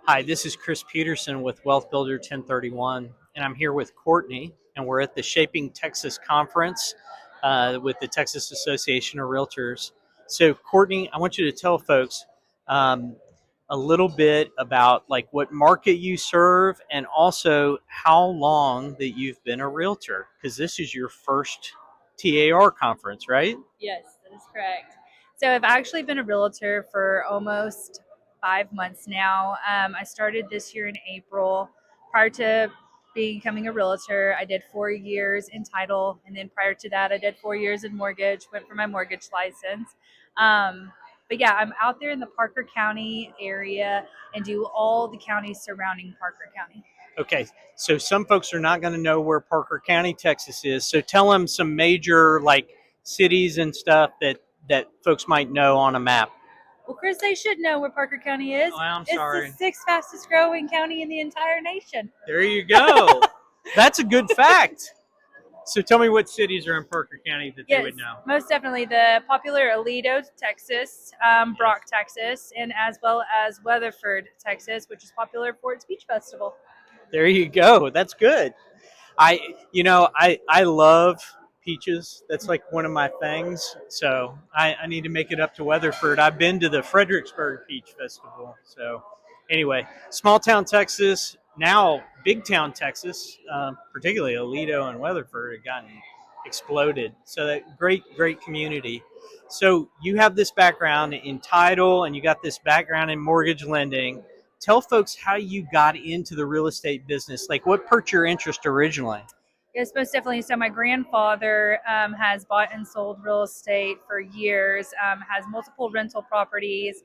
Hi, this is Chris Peterson with WealthBuilder 1031, and I'm here with Courtney, and we're at the Shaping Texas Conference with the Texas Association of Realtors. So, Courtney, I want you to tell folks um, a little bit about like what market you serve, and also how long that you've been a realtor, because this is your first TAR conference, right? Yes, that is correct. So I've actually been a realtor for almost 5 months now. I started this year in April. Prior to becoming a realtor, I did 4 years in title, and then prior to that, I did 4 years in mortgage. Went for my mortgage license. But yeah, I'm out there in the Parker County area and do all the counties surrounding Parker County. Okay, so some folks are not going to know where Parker County, Texas is. So tell them some major like cities and stuff that folks might know on a map. Well, Chris, they should know where Parker County is. Oh, I'm It's the sorry. sixth fastest growing county in the entire nation. There you go. That's a good fact. So tell me what cities are in Parker County that they Yes, would know. most definitely the popular Aledo, Texas, Brock, Texas, and as well as Weatherford, Texas, which is popular for its beach festival. There you go. That's good. I love peaches. That's like one of my things. So I need to make it up to Weatherford. I've been to the Fredericksburg Peach Festival. So anyway, small town Texas, now big town Texas, particularly Aledo and Weatherford have gotten exploded. So that great community. So you have this background in title and you got this background in mortgage lending. Tell folks how you got into the real estate business. Like what perked your interest originally? Yes, most definitely. So my grandfather has bought and sold real estate for years, has multiple rental properties.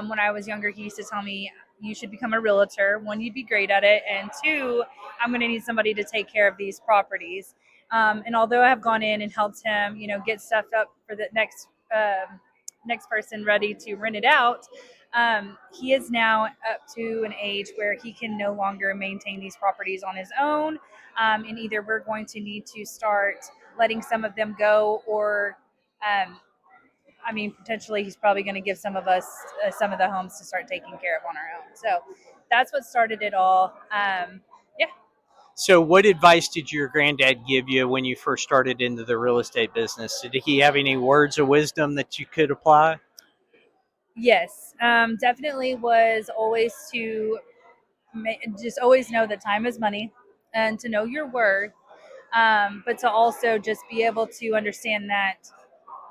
When I was younger, he used to tell me, you should become a realtor. One, you'd be great at it. And two, I'm going to need somebody to take care of these properties. And although I have gone in and helped him, get stuff up for the next person ready to rent it out, he is now up to an age where he can no longer maintain these properties on his own, and either we're going to need to start letting some of them go, or potentially he's probably going to give some of us some of the homes to start taking care of on our own. So that's what started it all. Yeah. So, what advice did your granddad give you when you first started into the real estate business? Did he have any words of wisdom that you could apply? Yes, definitely was always to just always know that time is money and to know your worth, but to also just be able to understand that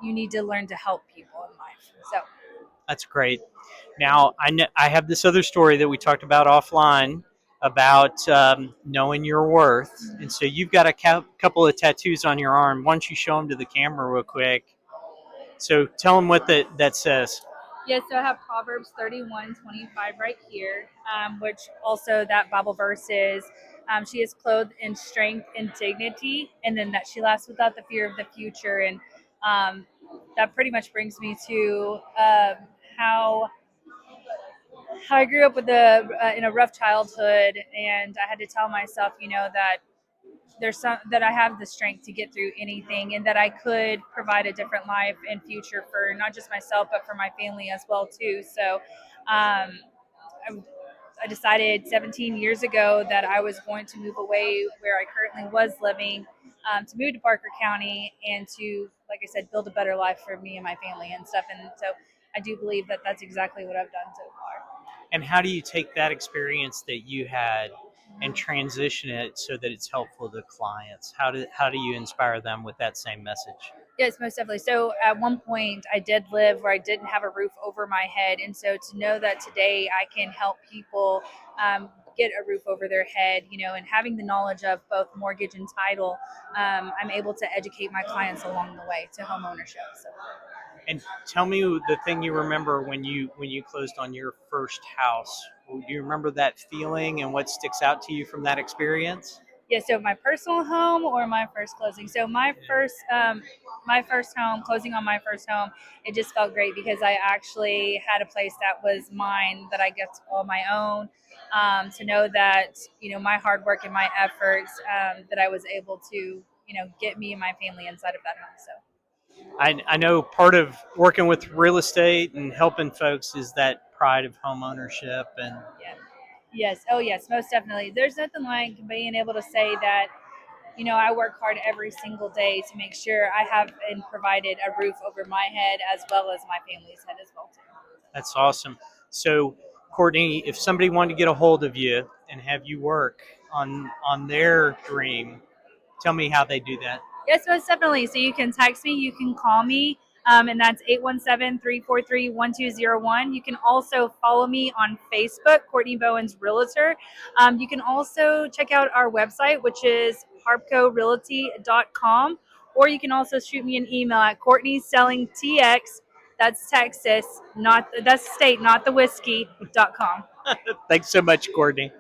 you need to learn to help people in life. So That's great. Now, I have this other story that we talked about offline about knowing your worth. And so you've got a couple of tattoos on your arm. Why don't you show them to the camera real quick? So tell them what that says. yes, so I have Proverbs 31:25 right here, which also that Bible verse is, she is clothed in strength and dignity, and then that she laughs without the fear of the future. And um, that pretty much brings me to how I grew up with in a rough childhood, and I had to tell myself, that there's some that I have the strength to get through anything, and that I could provide a different life and future for not just myself but for my family as well too. So um, I decided 17 years ago that I was going to move away where I currently was living, to move to Parker County and to, like I said, build a better life for me and my family and stuff. And so I do believe that that's exactly what I've done so far. And how do you take that experience that you had and transition it so that it's helpful to clients? How do you inspire them with that same message? Yes, most definitely. So at one point, I did live where I didn't have a roof over my head, and so to know that today I can help people get a roof over their head, and having the knowledge of both mortgage and title, I'm able to educate my clients along the way to home ownership. So. And tell me the thing you remember when you closed on your first house. Do you remember that feeling and what sticks out to you from that experience? Yeah, so my personal home or my first closing. So my first home, closing on my first home, it just felt great because I actually had a place that was mine that I get to call my own. To know that my hard work and my efforts, that I was able to get me and my family inside of that home. So. I know part of working with real estate and helping folks is that pride of home ownership, and Yeah. Yes. Oh, yes. Most definitely. There's nothing like being able to say that, I work hard every single day to make sure I have and provided a roof over my head as well as my family's head as well too. That's awesome. So, Courtney, if somebody wanted to get a hold of you and have you work on their dream, tell me how they do that. Yes, most definitely. So you can text me, you can call me, and that's 817-343-1201. You can also follow me on Facebook, Courtney Bowens Realtor. You can also check out our website, which is HARBCOrealty.com, or you can also shoot me an email at CourtneySellingTX, that's Texas, that's state, not the whiskey.com. Thanks so much, Courtney.